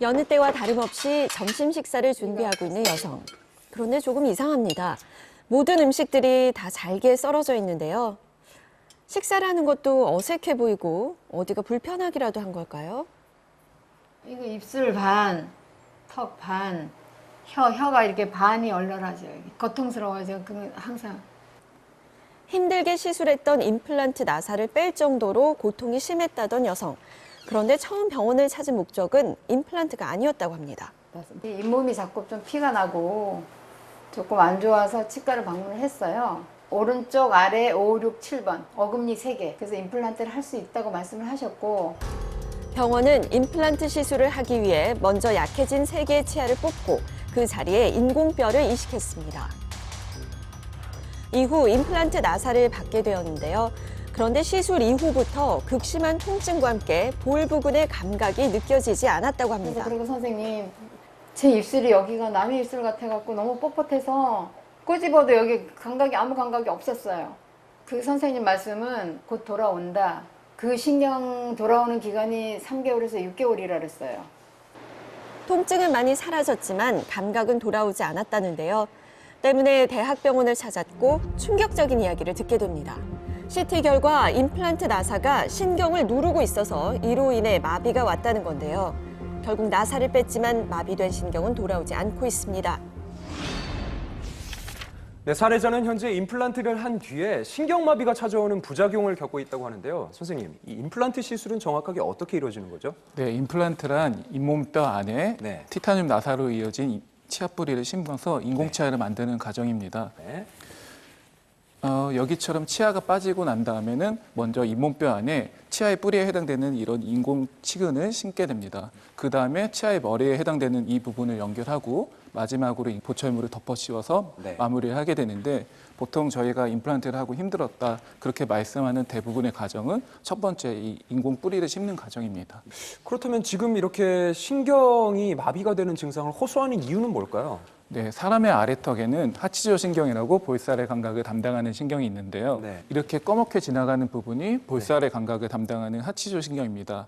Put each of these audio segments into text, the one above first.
여느 때와 다름없이 점심 식사를 준비하고 있는 여성. 그런데 조금 이상합니다. 모든 음식들이 다 잘게 썰어져 있는데요. 식사를 하는 것도 어색해 보이고 어디가 불편하기라도 한 걸까요? 이거 입술 반, 턱 반, 혀가 이렇게 반이 얼얼하죠. 고통스러워져. 그 항상. 힘들게 시술했던 임플란트 나사를 뺄 정도로 고통이 심했다던 여성. 그런데 처음 병원을 찾은 목적은 임플란트가 아니었다고 합니다. 잇몸이 자꾸 좀 피가 나고 조금 안 좋아서 치과를 방문을 했어요. 오른쪽 아래 5, 6, 7번 어금니 3개. 그래서 임플란트를 할 수 있다고 말씀을 하셨고, 병원은 임플란트 시술을 하기 위해 먼저 약해진 3개의 치아를 뽑고 그 자리에 인공뼈를 이식했습니다. 이후 임플란트 나사를 받게 되었는데요. 그런데 시술 이후부터 극심한 통증과 함께 볼 부근의 감각이 느껴지지 않았다고 합니다. 그리고 선생님, 제 입술이 여기가 남의 입술 같아갖고 너무 뻣뻣해서 꼬집어도 여기 아무 감각이 없었어요. 그 선생님 말씀은 곧 돌아온다. 그 신경 돌아오는 기간이 3개월에서 6개월이라 그랬어요. 통증은 많이 사라졌지만 감각은 돌아오지 않았다는데요. 때문에 대학병원을 찾았고 충격적인 이야기를 듣게 됩니다. CT 결과 임플란트 나사가 신경을 누르고 있어서 이로 인해 마비가 왔다는 건데요. 결국 나사를 뺐지만 마비된 신경은 돌아오지 않고 있습니다. 네, 사례자는 현재 임플란트를 한 뒤에 신경마비가 찾아오는 부작용을 겪고 있다고 하는데요. 선생님, 이 임플란트 시술은 정확하게 어떻게 이루어지는 거죠? 네, 임플란트란 잇몸뼈 안에 네. 티타늄 나사로 이어진 치아 뿌리를 심어서 인공치아를 만드는 과정입니다. 네. 여기처럼 치아가 빠지고 난 다음에는 먼저 잇몸뼈 안에 치아의 뿌리에 해당되는 이런 인공 치근을 심게 됩니다. 그 다음에 치아의 머리에 해당되는 이 부분을 연결하고 마지막으로 보철물을 덮어 씌워서 네. 마무리를 하게 되는데, 보통 저희가 임플란트를 하고 힘들었다 그렇게 말씀하는 대부분의 과정은 첫 번째 이 인공 뿌리를 심는 과정입니다. 그렇다면 지금 이렇게 신경이 마비가 되는 증상을 호소하는 이유는 뭘까요? 네, 사람의 아래턱에는 하치조 신경이라고 볼살의 감각을 담당하는 신경이 있는데요. 네. 이렇게 꺼멓게 지나가는 부분이 볼살의 감각을 담당하는 하치조 신경입니다.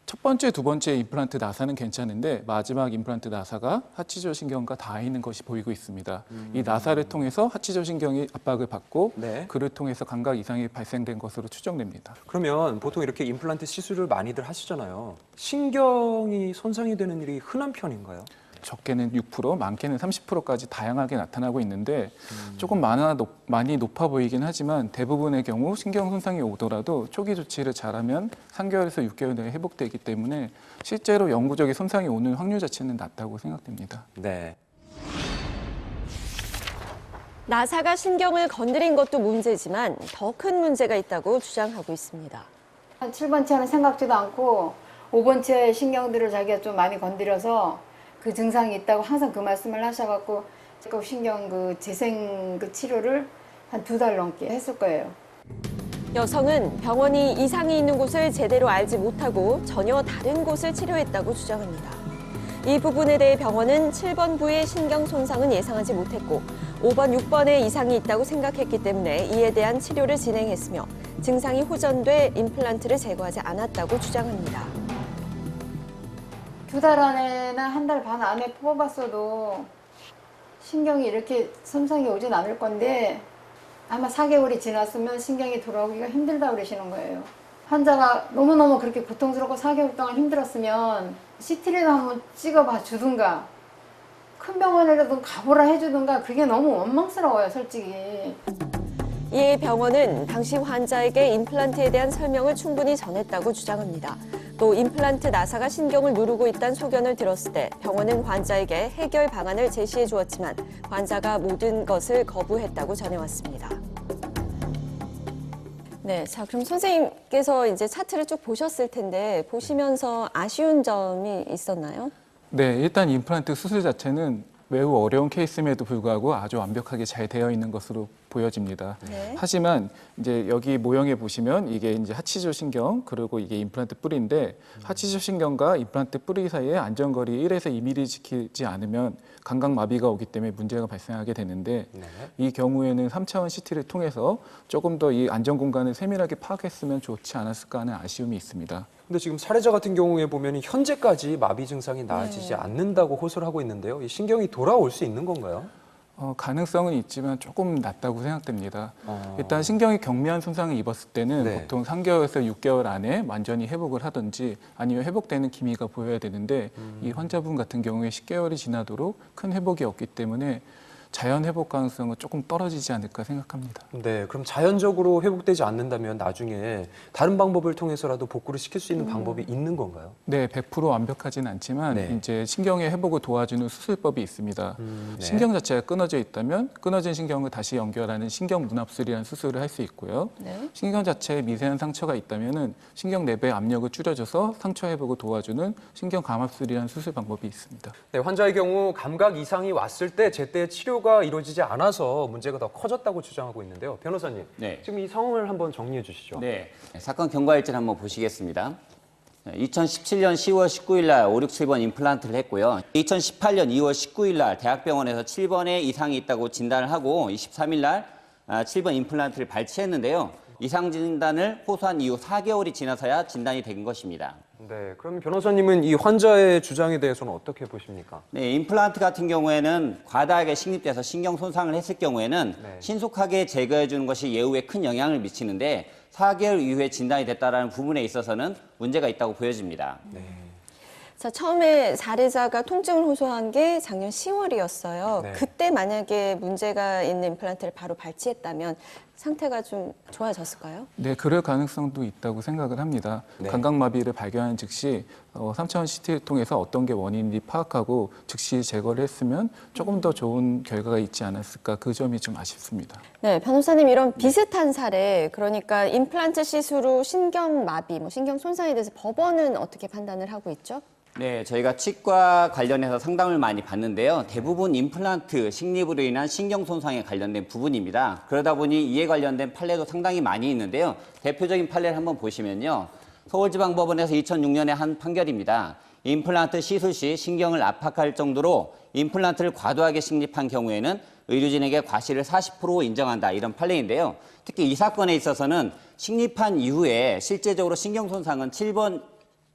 첫 번째, 두 번째 임플란트 나사는 괜찮은데 마지막 임플란트 나사가 하치조 신경과 닿아 있는 것이 보이고 있습니다. 이 나사를 통해서 하치조 신경이 압박을 받고 네. 그를 통해서 감각 이상이 발생된 것으로 추정됩니다. 그러면 보통 이렇게 임플란트 시술을 많이들 하시잖아요. 신경이 손상이 되는 일이 흔한 편인가요? 적게는 6%, 많게는 30%까지 다양하게 나타나고 있는데 조금 많이 높아 보이긴 하지만 대부분의 경우 신경 손상이 오더라도 초기 조치를 잘하면 3개월에서 6개월 내에 회복되기 때문에 실제로 영구적인 손상이 오는 확률 자체는 낮다고 생각됩니다. 네. 나사가 신경을 건드린 것도 문제지만 더 큰 문제가 있다고 주장하고 있습니다. 7번 치아는 생각지도 않고 5번 치아의 신경들을 자기가 좀 많이 건드려서 그 증상이 있다고 항상 그 말씀을 하셔갖고 신경 그 재생 그 치료를 한 2달 넘게 했을 거예요. 여성은 병원이 이상이 있는 곳을 제대로 알지 못하고 전혀 다른 곳을 치료했다고 주장합니다. 이 부분에 대해 병원은 7번 부의 신경 손상은 예상하지 못했고 5번, 6번에 이상이 있다고 생각했기 때문에 이에 대한 치료를 진행했으며 증상이 호전돼 임플란트를 제거하지 않았다고 주장합니다. 2달 안에나 1달 반 안에 뽑았어도 신경이 이렇게 손상이 오진 않을 건데 아마 4개월이 지났으면 신경이 돌아오기가 힘들다고 그러시는 거예요. 환자가 너무너무 그렇게 고통스럽고 4개월 동안 힘들었으면 CT라도 한번 찍어봐 주든가 큰 병원에라도 가보라 해주든가 그게 너무 원망스러워요, 솔직히. 이에 병원은 당시 환자에게 임플란트에 대한 설명을 충분히 전했다고 주장합니다. 또 임플란트 나사가 신경을 누르고 있다는 소견을 들었을 때 병원은 환자에게 해결 방안을 제시해 주었지만 환자가 모든 것을 거부했다고 전해왔습니다. 네, 자 그럼 선생님께서 이제 차트를 쭉 보셨을 텐데 보시면서 아쉬운 점이 있었나요? 네, 일단 임플란트 수술 자체는 매우 어려운 케이스임에도 불구하고 아주 완벽하게 잘 되어 있는 것으로 보여집니다. 네. 하지만 이제 여기 모형에 보시면 이게 이제 하치조 신경 그리고 이게 임플란트 뿌리인데 하치조 신경과 임플란트 뿌리 사이에 안전거리 1에서 2mm 지키지 않으면 감각마비가 오기 때문에 문제가 발생하게 되는데 네. 이 경우에는 3차원 CT를 통해서 조금 더 이 안전 공간을 세밀하게 파악했으면 좋지 않았을까 하는 아쉬움이 있습니다. 근데 지금 사례자 같은 경우에 보면 현재까지 마비 증상이 나아지지 않는다고 호소를 하고 있는데요. 이 신경이 돌아올 수 있는 건가요? 가능성은 있지만 조금 낮다고 생각됩니다. 일단 신경이 경미한 손상을 입었을 때는 네. 보통 3개월에서 6개월 안에 완전히 회복을 하든지 아니면 회복되는 기미가 보여야 되는데 이 환자분 같은 경우에 10개월이 지나도록 큰 회복이 없기 때문에 자연 회복 가능성은 조금 떨어지지 않을까 생각합니다. 네, 그럼 자연적으로 회복되지 않는다면 나중에 다른 방법을 통해서라도 복구를 시킬 수 있는 방법이 있는 건가요? 네, 100% 완벽하진 않지만 네. 이제 신경의 회복을 도와주는 수술법이 있습니다. 네. 신경 자체가 끊어져 있다면 끊어진 신경을 다시 연결하는 신경 문합술이라는 수술을 할 수 있고요. 네. 신경 자체에 미세한 상처가 있다면은 신경 내부의 압력을 줄여줘서 상처 회복을 도와주는 신경 감압술이라는 수술 방법이 있습니다. 네, 환자의 경우 감각 이상이 왔을 때 제때 치료가 이루어지지 않아서 문제가 더 커졌다고 주장하고 있는데요. 변호사님, 네. 지금 이 상황을 한번 정리해 주시죠. 네. 사건 경과일지를 한번 보시겠습니다. 2017년 10월 19일 날 567번 임플란트를 했고요. 2018년 2월 19일 날 대학병원에서 7번에 이상이 있다고 진단을 하고 23일 날 7번 임플란트를 발치했는데요. 이상 진단을 호소한 이후 4개월이 지나서야 진단이 된 것입니다. 네, 그럼 변호사님은 이 환자의 주장에 대해서는 어떻게 보십니까? 네, 임플란트 같은 경우에는 과다하게 식립돼서 신경 손상을 했을 경우에는 네. 신속하게 제거해 주는 것이 예후에 큰 영향을 미치는데 4개월 이후에 진단이 됐다는 부분에 있어서는 문제가 있다고 보여집니다. 자, 처음에 사례자가 통증을 호소한 게 작년 10월이었어요. 네. 그때 만약에 문제가 있는 임플란트를 바로 발치했다면 상태가 좀 좋아졌을까요? 네, 그럴 가능성도 있다고 생각을 합니다. 네. 감각마비를 발견한 즉시 3차원 CT를 통해서 어떤 게 원인인지 파악하고 즉시 제거를 했으면 조금 더 좋은 결과가 있지 않았을까 그 점이 좀 아쉽습니다. 네, 변호사님 이런 비슷한 사례, 그러니까 임플란트 시술 후 신경 마비, 신경 손상에 대해서 법원은 어떻게 판단을 하고 있죠? 네, 저희가 치과 관련해서 상담을 많이 받는데요. 대부분 임플란트, 식립으로 인한 신경 손상에 관련된 부분입니다. 그러다 보니 이에 관련된 판례도 상당히 많이 있는데요. 대표적인 판례를 한번 보시면요. 서울지방법원에서 2006년에 한 판결입니다. 임플란트 시술 시 신경을 압박할 정도로 임플란트를 과도하게 식립한 경우에는 의료진에게 과실을 40% 인정한다, 이런 판례인데요. 특히 이 사건에 있어서는 식립한 이후에 실제적으로 신경 손상은 7번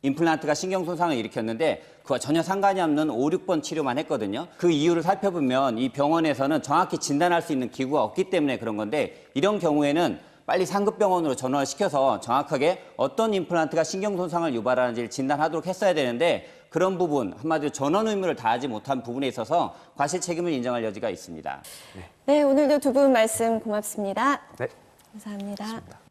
임플란트가 신경 손상을 일으켰는데 그와 전혀 상관이 없는 5, 6번 치료만 했거든요. 그 이유를 살펴보면 이 병원에서는 정확히 진단할 수 있는 기구가 없기 때문에 그런 건데, 이런 경우에는 빨리 상급병원으로 전원을 시켜서 정확하게 어떤 임플란트가 신경 손상을 유발하는지를 진단하도록 했어야 되는데, 그런 부분, 한마디로 전원 의무를 다하지 못한 부분에 있어서 과실 책임을 인정할 여지가 있습니다. 네, 오늘도 두 분 말씀 고맙습니다. 네. 감사합니다. 고맙습니다.